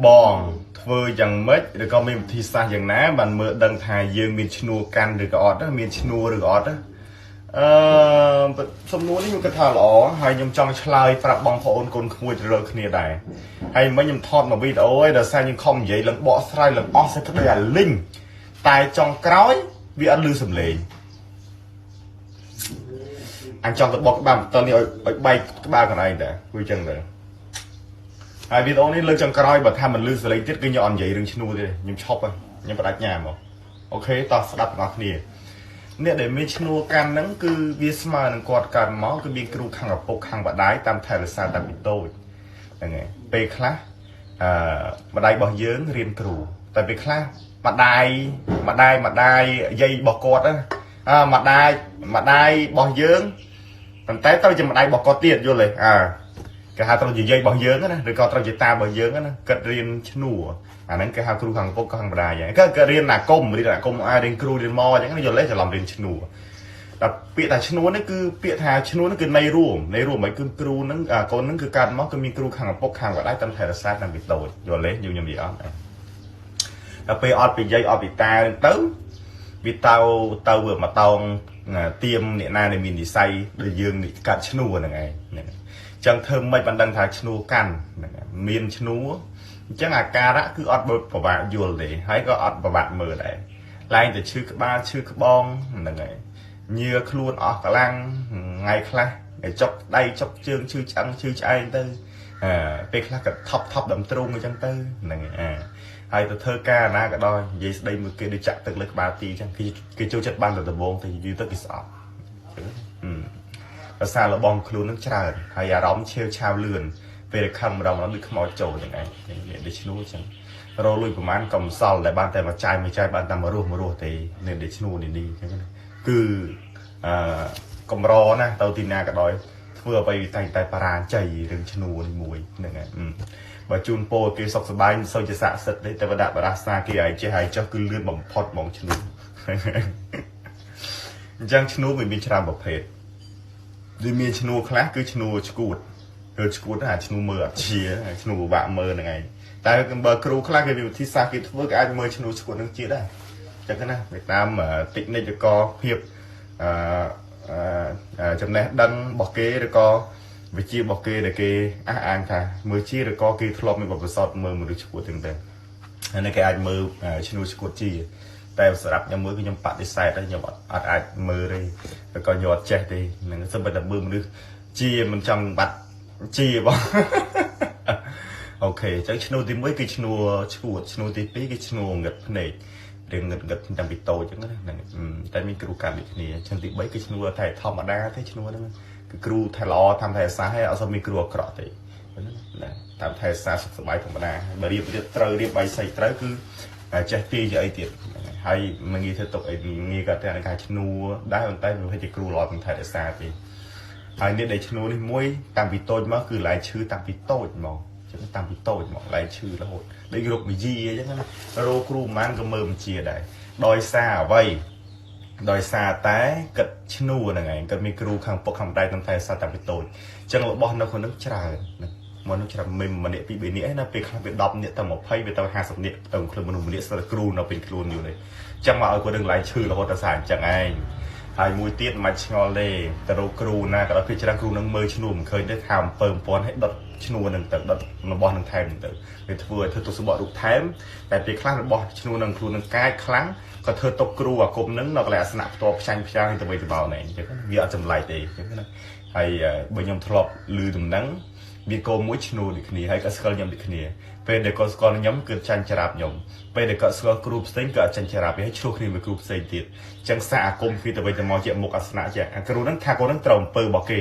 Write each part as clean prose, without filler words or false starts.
bòn vừa chẳng mất rồi có mình thì xa chẳng ná bạn mơ đăng thai dương mình chnu can được ọt đó mình chnu được ọt đó xongนู้นนี่มันก็ทาหล่อให้ยมจองชลายปรับบองพอนคนขโมยเรือគ្នាដែរហើយមិនยมថតមកវីដេអូឯដល់សារយើងខំនិយាយឡើងបកស្រាយឡើងអស់សេចក្តីអាលីងតែចង់ក្រោយវាអត់លឺសំឡេងអញចង់ទៅបកក្បាលតនេះឲ្យបែកក្បាលកន្លែងដែរគឺចឹងទៅហើយវីដេអូនេះលើកចង់ក្រោយបើថាមិនលឺសំឡេងទៀតគឺខ្ញុំអត់និយាយរឿងឈ្នួលទេខ្ញុំឈប់ខ្ញុំបដាច់ញ៉ាំមកអូខេតោះស្ដាប់បងប្អូនគ្នាអ្នកដែលមានឈ្នួលកាន់ហ្នឹងគឺវាស្មើនឹងគាត់កើតមកគឺមានគ្រូខាងឪពុកខាងម្ដាយតាមថែរក្សាតាំងពីតូចហ្នឹងហើយពេលខ្លះម្ដាយរបស់យើងរៀនគ្រូតែពេលខ្លះម្ដាយយាយរបស់គាត់ម្ដាយរបស់យើងប៉ុន្តែត្រូវជាម្ដាយរបស់គាត់ទៀតយល់ទេគេហៅត្រូវជាយាយរបស់យើងណាឬក៏ត្រូវជាតារបស់យើងណាគាត់រៀនឈ្នួលអាហ្នឹងគេហៅគ្រូខាងឪពុកខាងម្ដាយហ្នឹងក៏រៀនអាគមរៀនគ្រូរៀនមកអញ្ចឹងយល់ទេច្រឡំរៀនឈ្នួលតែពាក្យថាឈ្នួលនេះគឺពាក្យថាឈ្នួលនេះគឺន័យរួមមិនគឺគ្រូហ្នឹងកូនហ្នឹងគឺកើតមកគឺមានគ្រូខាងឪពុកខាងម្ដាយតាមថែរក្សាតាំងពីតូចយល់ទេខ្ញុំនិយាយអត់ដល់ពេលអត់ពីយាយអត់ពីតាទៅវាទៅមកតោងទៀមអ្នកណាដែលមាននិស័យដែលយើងកាត់ឈ្នួលហ្នឹងឯងចឹងធ្វើមិនបានដឹងថាឈ្នួលកាន់មានឈ្នួលអញ្ចឹងអាការៈគឺអត់បើពិបាកយល់ទេហើយក៏អត់ពិបាកមើលដែរឡើងតែឈឺក្បាលឈឺក្បងហ្នឹងហើយញើខ្លួនអស់កម្លាំងថ្ងៃខ្លះចុកដៃចុកជើងឈឺឆ្អឹងឈឺឆ្អែងទៅពេលខ្លះក៏ថប់ដំទ្រូងអញ្ចឹងទៅហ្នឹងហើយទៅធ្វើការណាក៏ដោយនិយាយស្ដីមួយគេដូចចាក់ទឹកលើក្បាលទីអញ្ចឹងគេចូលចិត្តបានតែដំបងទៅយូរទៅគេស្អប់ភាសាលបងខ្លួននឹងច្រើនហើយអារម្មណ៍ឆាវឆាវលឿនពេលខំរំដូចខ្មោចចូលហ្នឹងឯងនេះដូចឈ្នួលអញ្ចឹងរលួយប្រហែលកំសល់តែបានតែមកចាយបានតែមករស់ទេនេះដូចឈ្នួលនេះអញ្ចឹងគឺកំរណាទៅទីណាក៏ដោយធ្វើអ្វីតែបរាជ័យរឿងឈ្នួលមួយហ្នឹងឯងបើជូនពោគេសុខសប្បាយមិនសូវជាស័ក្តិសិទ្ធទេតែបដាបរាសាគេឲ្យចេះឲ្យចុះគឺលឿនបំផុតហ្មងឈ្នួលអញ្ចឹងឈ្នួលវាមានច្រើនប្រភេទវាមានឈ្នួលខ្លះគឺឈ្នួលឈួតឈួតអាឈ្នួលមើលអត់ជាឈ្នួលពិបាកមើលហ្នឹងឯងតែបើគ្រូខ្លះគេមានវិធីសាស្ត្រគេធ្វើក៏អាចមើលឈ្នួលឈួតនឹងជាដែរអញ្ចឹងណាវាតាមតិចនិចក៏ភាពចំណេះដឹងរបស់គេឬក៏វិជារបស់គេដែលគេអះអាងថាមើលជាឬក៏គេធ្លាប់មានបទពិសោធន៍មើលមនុស្សឈួតទាំងតែហើយនេះគេអាចមើលឈ្នួលឈួតជាតែសម្រាប់ខ្ញុំមើលគឺខ្ញុំបដិសេធហើយខ្ញុំអត់អាចមើលទេឬក៏ខ្ញុំអត់ចេះទេនឹងសូម្បីតែមើលមនុស្សជាមិនចង់បាត់ជាបងអូខេអញ្ចឹងឈ្នួលទី1គឺឈ្នួលឈួតឈ្នួលទី2គឺឈ្នួលងឹតភ្នែករៀងងឹតតាំងពីតូចអញ្ចឹងណាតែមានគ្រូកាន់ដូចគ្នាអញ្ចឹងទី3គឺឈ្នួលតែធម្មតាទេឈ្នួលហ្នឹងគឺគ្រូថៃល្អតាមថៃសាហើយអត់សូវមានគ្រូអាក្រក់ទេណាតាមថៃសាសុខសប្បាយធម្មតាបើរៀបត្រូវរៀបបាយសៃត្រូវគឺចេះទីជាអីទៀតហើយមិនងាយធ្វើទុកអីងាយក៏តែការឈ្នួលដែរប៉ុន្តែវាជាគ្រូល្អតាមថៃសាទេហើយនេះដែលឈ្នួលនេះមួយតាំងពីតូចមកគឺឡែឈឺតាំងពីតូចមកចឹងតាំងពីតូចមកឡែឈឺរហូតដូចរោគវិជាអញ្ចឹងណារោគគ្រូប្រហែលក៏មើលវិជាដែរដោយសារអ្វីដោយសារតែគិតឈ្នួលហ្នឹងឯងគាត់មានគ្រូខាងពុកខាងម្ដាយតាមថែសាតាំងពីតូចអញ្ចឹងរបស់នៅក្នុងនឹងច្រើនមកនឹងច្រើនមិនម្នាក់ពីរនាក់ឯណាពេលខ្លះវា10នាក់ទៅ20វាទៅ50នាក់ទៅខ្លួនមនុស្សម្នាក់ស្ទើរគ្រូនៅពេលខ្លួនយូរនេះអញ្ចឹងមកឲ្យគាត់នឹងឡែឈឺរហូតដល់សារអញ្ចឹងឯងហើយមួយទៀតមិនឆ្ងល់ទេទៅរកគ្រូណាក៏ដល់ពេលច្រើនគ្រូនឹងមើលឈ្នួលមិនឃើញទេថាអំពើ1000ឲ្យដុតឈ្នួលនឹងទៅដុតរបស់នឹងថែមទៅវាធ្វើឲ្យធ្វើទុកសម្បត្តិរូបថែមតែពេលខ្លះរបស់ឈ្នួលនឹងខ្លួននឹងកាចខ្លាំងក៏ធ្វើទុកគ្រូអាគមនឹងនៅកន្លែងអាសនៈផ្ទាល់ផ្សាំងទៅវិញទៅមកណែអញ្ចឹងវាអត់ចម្លែកទេអញ្ចឹងណាហើយបើខ្ញុំធ្លាប់ឮដំណឹងមានកូនមួយឈ្នួលដូចគ្នាហើយក៏ស្គាល់ខ្ញុំដូចគ្នាពេលដែលគាត់ស្គាល់ខ្ញុំគឺចាញ់ច្រាបខ្ញុំពេលដែលគាត់ស្គាល់គ្រូផ្សេងក៏អត់ចាញ់ច្រាបហើយឆ្លោះគ្នាមួយគ្រូផ្សេងទៀតអញ្ចឹងសាអាគមគឺទៅវិញទៅមកជាមុខអាសនៈជាគ្រូហ្នឹងថាគាត់ហ្នឹងត្រូវអំពើរបស់គេ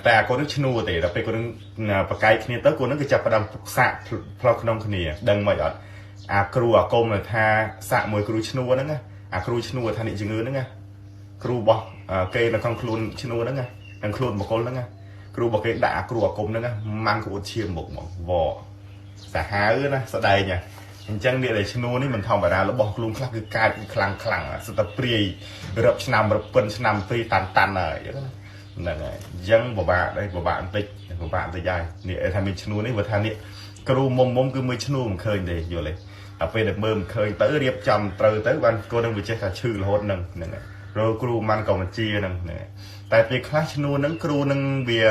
តែអាគាត់នឹងឈ្នួលទេដល់ពេលគាត់នឹងបកាយគ្នាទៅគាត់នឹងគឺចាប់ផ្ដើមសាក់ផ្លុកក្នុងគ្នាដឹងមិនអត់អាគ្រូអាគមថាសាក់មួយគ្រូឈ្នួលហ្នឹងអាគ្រូឈ្នួលថាអ្នកជំងឺហ្នឹងគ្រូរបស់គេនៅក្នុងខ្លួនឈ្នួលហ្នឹងនឹងខ្លួនបកគលហ្នឹងគ្រូរបស់គេដាក់អាគ្រូអាគមហ្នឹងម៉ាំងក្បួនឈាមមុខហ្មងវសាហាវណាស្ដែងអញ្ចឹងអ្នកដែលឈ្នួលនេះមិនធម្មតារបស់ខ្លួនខ្លះគឺកាចខ្លាំងស្ទើរព្រាយរឹបឆ្នាំរឹបពិនឆ្នាំព្រាយតាន់ហើយហ្នឹងហើយអញ្ចឹងពិបាកបន្តិចហើយនេះថាមានឈ្នួលនេះបើថានេះ គ្រូមុំគឺមួយឈ្នួលមិនឃើញទេយល់ទេដល់ពេលដែលមើលមិនឃើញទៅរៀបចំត្រូវទៅបានកូននឹងវាចេះថាឈឺរហូតហ្នឹងរកគ្រូមិនក៏បញ្ជាហ្នឹងតែពេលខ្លះឈ្នួលហ្នឹងគ្រូនឹងវា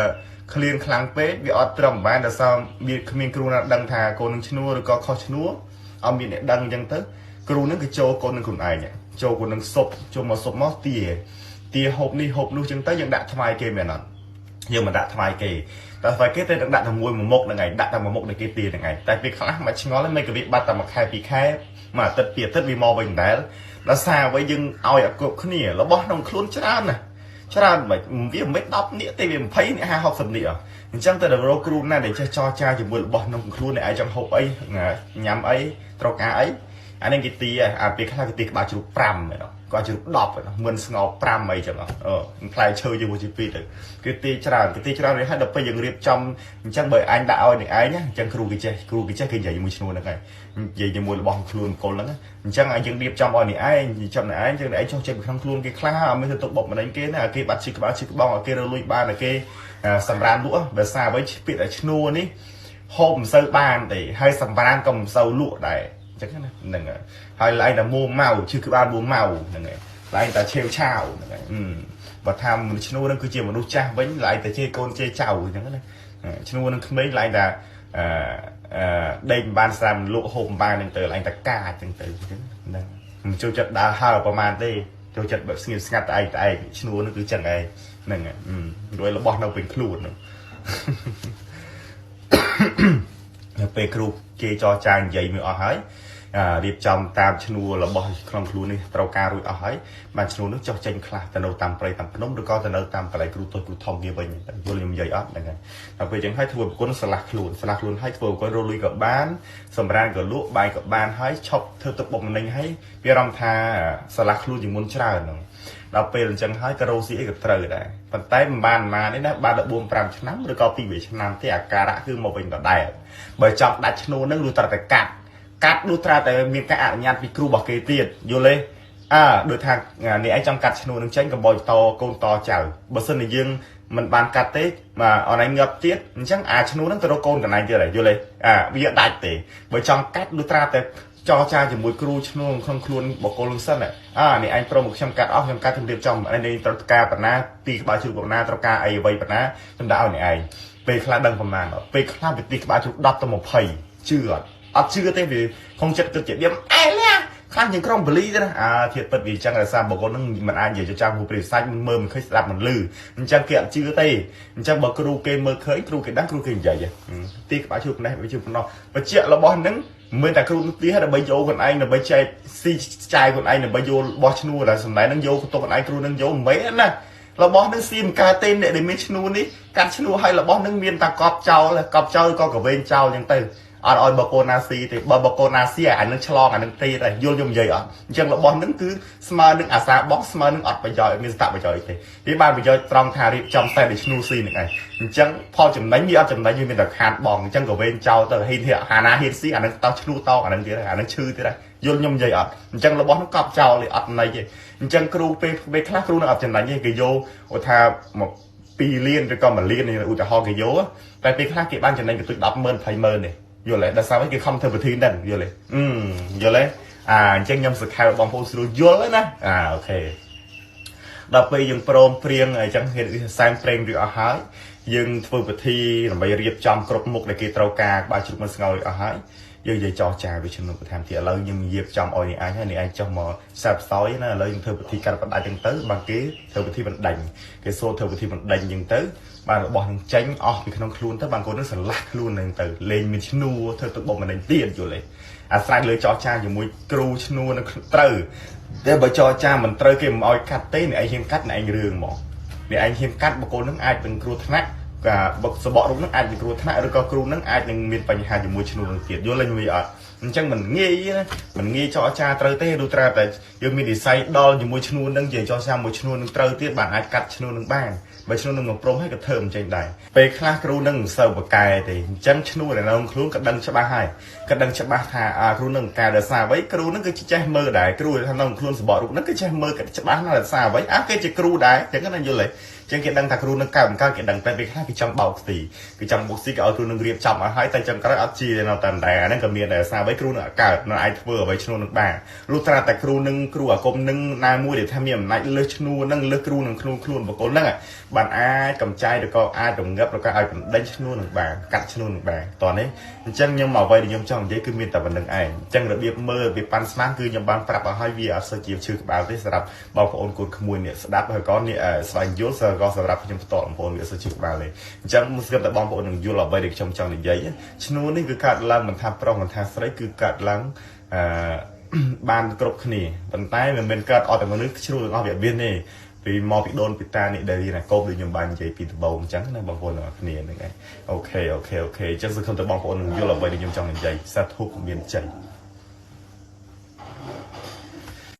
ឃ្លៀងខ្លាំងពេកវាអត់ត្រឹមបានដល់សារវាគ្មានគ្រូណាដឹងថាកូននឹងឈ្នួលឬក៏ខុសឈ្នួលអត់មានអ្នកដឹងអញ្ចឹងទៅគ្រូនឹងក៏ចូលកូននឹងខ្លួនឯងចូលកូននឹងសុបចូលមកសុបមកទាហូបនេះហូបនោះអញ្ចឹងទៅយើងដាក់ថ្វាយគេមែនអត់យើងមិនដាក់ថ្វាយគេតែថ្វាយគេតែដាក់តែមួយមុខហ្នឹងឯងដាក់តែមួយមុខនៃគេទាហ្នឹងឯងតែពេលខ្លះមិនឆ្ងល់មិនក៏វាបាត់តែមួយខែពីរខែមួយអាទិត្យពីរអាទិត្យវាមកវិញដែរដល់សារអ្វីយើងឲ្យអាគ្រប់គ្នារបស់ក្នុងខ្លួនច្រើនណាច្រើនមិនវាមិន10នាក់ទេវា20នាក់50 60នាក់អញ្ចឹងទៅដល់រកគ្រូណាដែលចេះចរចាជាមួយរបស់ក្នុងខ្លួនឯងចង់ហូបអីញ៉ាំអីត្រូវការអីអានេះគេទីអាពេលខ្លះគេទីក្បាលជ្រូក5មែនគាត់ជ្រូក10មិនស្ងោ5អីចឹងផ្លែឈើជាមួយជីពីទៅគេទីច្រើននេះហើយដល់ពេលយើងរៀបចំអញ្ចឹងបើអញដាក់ឲ្យនឹងឯងអញ្ចឹងគ្រូគេចេះគេនិយាយជាមួយឈ្នួលហ្នឹងហើយនិយាយជាមួយរបស់ខ្លួនកូនហ្នឹងអញ្ចឹងឲ្យយើងរៀបចំឲ្យនេះឯងចំនេះឯងចឹងឯងចុះចិត្តក្នុងខ្លួនគេខ្លះអត់មានទៅទុកបុកម្នេញគេណាគេបាត់ឈឺក្បាលឈឺក្បងឲ្យគេរលួយបានឲ្យគេសម្រានលក់បើសារអ្វីពាក្យតែឈ្នួលនេះហូបមិនសូវបានទេហើយសម្រានក៏មិនសូវលក់ដែរចឹងណាហ្នឹងហើយឡៃតែមួម៉ៅឈឺក្បាលមួម៉ៅហ្នឹងហើយឡៃតែឆេវឆាវហ្នឹងហើយបើថាមនុស្សឈ្នួលហ្នឹងគឺជាមនុស្សចាស់វិញឡៃតែជាកូនជាចៅអញ្ចឹងណាឈ្នួលហ្នឹងក្មេងឡៃតែដេកមិនបានស្រាមលក់ហូបមិនបានហ្នឹងទៅឡៃតែកាអញ្ចឹងទៅហ្នឹងមិនចូលចិត្តដើរហើរប្រហែលទេចូលចិត្តបើស្ងៀមស្ងាត់តែឯងឈ្នួលហ្នឹងគឺចឹងឯងហ្នឹងរួយរបស់នៅពេញខ្លួនហ្នឹងពេលគ្រូគេចរចានិយាយមើលអស់ហើយរៀបចំតាមឈ្នួលរបស់ក្នុងខ្លួននេះត្រូវការរួចអស់ហើយបានឈ្នួលនោះចុះចេញខ្លះទៅនៅតាមព្រៃតាមភ្នំឬក៏ទៅនៅតាមកន្លែងគ្រូតូចគ្រូធំវាវិញយល់ខ្ញុំនិយាយអត់ហ្នឹងហើយដល់ពេលអញ្ចឹងហើយធ្វើប្រគុណស្រឡះខ្លួនហើយធ្វើប្រគុណរលុយក៏បានសម្រានក៏លក់បាយក៏បានហើយឈប់ធ្វើទឹកបុកម្នេញហើយវាអារម្មណ៍ថាស្រឡះខ្លួនជាងមុនច្រើនហ្នឹងដល់ពេលអញ្ចឹងហើយក៏រោស៊ីអីក៏ត្រូវដែរប៉ុន្តែមិនបានទេណាបាន14 5ឆ្នាំឬក៏2 ឆ្នាំទេអាការៈគឺមកវិញដដែលបើចង់ដាច់ឈ្នួលហ្នឹងលុះត្រូវតែកាត់នោះត្រាតែមានការអនុញ្ញាតពីគ្រូរបស់គេទៀតយល់ទេដូចថានេះឯងចង់កាត់ឈ្នួលនឹងចេញកុំបោចតកូនតចៅបើសិនជាយើងមិនបានកាត់ទេអនឯងងាប់ទៀតអញ្ចឹងអាឈ្នួលនឹងទៅរកកូនកណៃទៀតហើយយល់ទេវាដាច់ទេបើចង់កាត់នោះត្រាតែចរចាជាមួយគ្រូឈ្នួលក្នុងខ្លួនបកគលនឹងសិននេះឯងព្រមខ្ញុំកាត់អស់ខ្ញុំកាត់ជំរាបចំនេះត្រូវការបណ្ណាពីក្បាលជ្រូកបណ្ណាត្រូវការអីអ្វីបណ្ណាខ្ញុំដាក់ឲ្យនេះឯងពេលខ្លះដឹងប្រមាណពេលខ្លះពីទីក្បាលជ្រូក10 ទៅ 20ជឿអត់ជឿទេវាក្នុងចិត្តគិតជាđiểmអែលខ្លះយើងក្រុមបលីទេណាធៀបពិតវាអញ្ចឹងដោយសារបុគ្គលនឹងមិនអាចនិយាយចាំមួយព្រាសាច់មើលមិនឃើញស្ដាប់មិនឮអញ្ចឹងគេអត់ជឿទេអញ្ចឹងបើគ្រូគេមើលឃើញគ្រូគេដឹងគ្រូគេនិយាយទីក្បាលជ្រូកនេះវាជឿប៉ុណ្ណោះបញ្ជាក់របស់ហ្នឹងមិនតែគ្រូទីដើម្បីយកខ្លួនឯងដើម្បីចែកស៊ីចាយខ្លួនឯងដើម្បីយករបស់ឈ្នួលតែសម្ដែងហ្នឹងយកទៅខ្លួនឯងគ្រូនឹងយកមិនមែនណារបស់នឹងស៊ីមិនកើតទេអ្នកដែលមានឈ្នួលនេះកាត់ឈ្នួលឲ្យរបស់នឹងមានតែកប់ចោលក៏កវែងចោលអញ្ចឹងទៅអត់ឲ្យបកូនណាស៊ីទេបើបកូនណាស៊ីអានឹងឆ្លងអានឹងទេតែយល់ខ្ញុំនិយាយអត់អញ្ចឹងរបស់នឹងគឺស្មើនឹងអាសាបោះស្មើនឹងអត់ប្រយោជន៍មានស្តាប់ប្រយោជន៍ទេវាបានប្រយោជន៍ត្រង់ថារៀបចំតែđểឈ្នួលស៊ីនឹងឯងអញ្ចឹងផលចំណេញវាអត់ចំណេញវាមានតែខាតបងអញ្ចឹងក៏វែងចោលទៅហ៊ានហាណាហ៊ានស៊ីអានឹងតោះឈ្នួលតអានឹងទៀតអានឹងឈឺទៀតយល់ខ្ញុំនិយាយអត់អញ្ចឹងរបស់នឹងកប់ចោលទេអត់ន័យទេអញ្ចឹងគ្រូពេលខ្លះគ្រូនឹងអត់ចំណេញទេគេយកឧទាហរណ៍មក2 លានឬក៏1 លានឧទាហរណ៍គេយកតែពេលខ្លះគេបានចំណេញទៅ10,000 20,000ទេយល់ទេដល់សារគេខំធ្វើពិធីហ្នឹងយល់ទេយល់ទេអញ្ចឹងខ្ញុំសង្ខេបបងប្អូនស្រួលយល់ណាអូខេដល់ពេលយើងព្រមព្រៀងអញ្ចឹងហេតុសែនព្រេងរួចអស់ហើយយើងធ្វើពិធីដើម្បីរៀបចំគ្រប់មុខដែលគេត្រូវការក្បាលជ្រូកមិនស្ងោររួចអស់ហើយយើងនិយាយចោះចាវាជំនុំបន្ថែមទៀតឥឡូវខ្ញុំនិយាយចំឲ្យនេះឯងហើយនេះឯងចុះមកសាប់សោយណាឥឡូវយើងធ្វើពិធីកាត់បណ្ដាច់ចឹងទៅបើគេធ្វើពិធីបណ្ដាច់គេសូត្រធ្វើពិធីបណ្ដាច់ចឹងទៅបានរបស់នឹងចេញអស់ពីក្នុងខ្លួនទៅបានកូននឹងស្រឡះខ្លួននឹងទៅលេងមានឈ្នួលធ្វើទឹកបុកម្នេញទៀតយល់ទេអាស្រ័យលើចោះចាជាមួយគ្រូឈ្នួលនឹងត្រូវតែបើចោះចាមិនត្រូវគេមិនឲ្យកាត់ទេនេះឯងហ៊ានកាត់នេះឯងរឿងហ្មងនេះឯងហ៊ានកាត់បកូននឹងអាចនឹងគ្រោះថ្នាក់បុកសបករូបនឹងអាចនឹងគ្រោះថ្នាក់ឬក៏គ្រូនឹងអាចនឹងមានបញ្ហាជាមួយឈ្នួលនឹងទៀតយល់លេងវាអត់អញ្ចឹងមិនងាយណាមិនងាយចោះចាត្រូវទេដូចត្រាប់តែយើងមាននិស័យដល់ជាមួយឈ្នួលនឹងនិយាយចោះចាមួយឈ្នួលនឹងត្រូវទៀតបានអាចកាត់ឈ្នួលនឹងបានបើឈ្នួលនឹងព្រមឲ្យក៏ធ្វើមិនចេញដែរពេលខ្លះគ្រូនឹងមិនសូវបកែទេអញ្ចឹងឈ្នួលដែលនៅក្នុងខ្លួនក៏ដឹងច្បាស់ហើយក៏ដឹងច្បាស់ថាគ្រូនឹងកែដោយសារអ្វីគ្រូនឹងគឺចេះមើលដែរគ្រូថានៅក្នុងខ្លួនសបករូបនឹងគឺចេះមើលក៏ច្បាស់ណាស់ដោយសារអ្វីគេជាគ្រូដែរអញ្ចឹងណាយល់ទេ ចឹងគេដឹងថាគ្រូនឹងកើបង្កើតគេដឹងតែពេលខ្លះគេចង់បោកស៊ីគេចង់បោកស៊ីក៏ឲ្យគ្រូនឹងរៀបចំឲ្យហើយតែចឹងក្រោយអត់ជានៅតាមដែរអាហ្នឹងក៏មានដែរសារអ្វីគ្រូនឹងកើតនៅអាចធ្វើអ្វីឈ្នួលនឹងបានលុះត្រាតែគ្រូនឹងគ្រូអាគមនឹងណាមួយដែលថាមានអំណាចលើសឈ្នួលនឹងលើសគ្រូនឹងខ្លួនបកគលហ្នឹងបានអាចកំចាយឬក៏អាចរងាប់ឬក៏ឲ្យបណ្ដេញឈ្នួលនឹងបានកាត់ឈ្នួលនឹងបានតោះនេះអញ្ចឹងខ្ញុំអ្វីដែលខ្ញុំចង់និយាយគឺមានតែប៉ុណ្្នឹងឯងអញ្ចឹងរបៀបមើលវាប៉ាន់ស្មានគឺខ្ញុំបានប្រាប់ឲ្យហើយវាអត់សូវជាឈឺក្បាលទេសម្រាប់បងប្អូនកូនក្មួយនេះស្ដាប់ហើយក៏នេះស្វែងយល់ក៏សម្រាប់ខ្ញុំផ្ទាល់បងប្អូនវាសូវឈឺក្បាលទេអញ្ចឹងស្រាប់តែបងប្អូននឹងយល់អ្វីដែលខ្ញុំចង់និយាយឈ្នួលនេះគឺកើតឡើងមិនថាប្រុសមិនថាស្រីគឺកើតឡើងបានគ្រប់គ្នាប៉ុន្តែមិនមែនកើតអត់តែមនុស្សឈ្នួលទាំងអស់វាមានទេពីមកពីដូនពីតានេះដែលរៀនអាកូបដូចខ្ញុំបាននិយាយពីដំបូងអញ្ចឹងណាបងប្អូនទាំងអស់គ្នាហ្នឹងឯងអូខេអញ្ចឹងសង្ឃឹមថាបងប្អូននឹងយល់អ្វីដែលខ្ញុំចង់និយាយសាធុមានជ័យ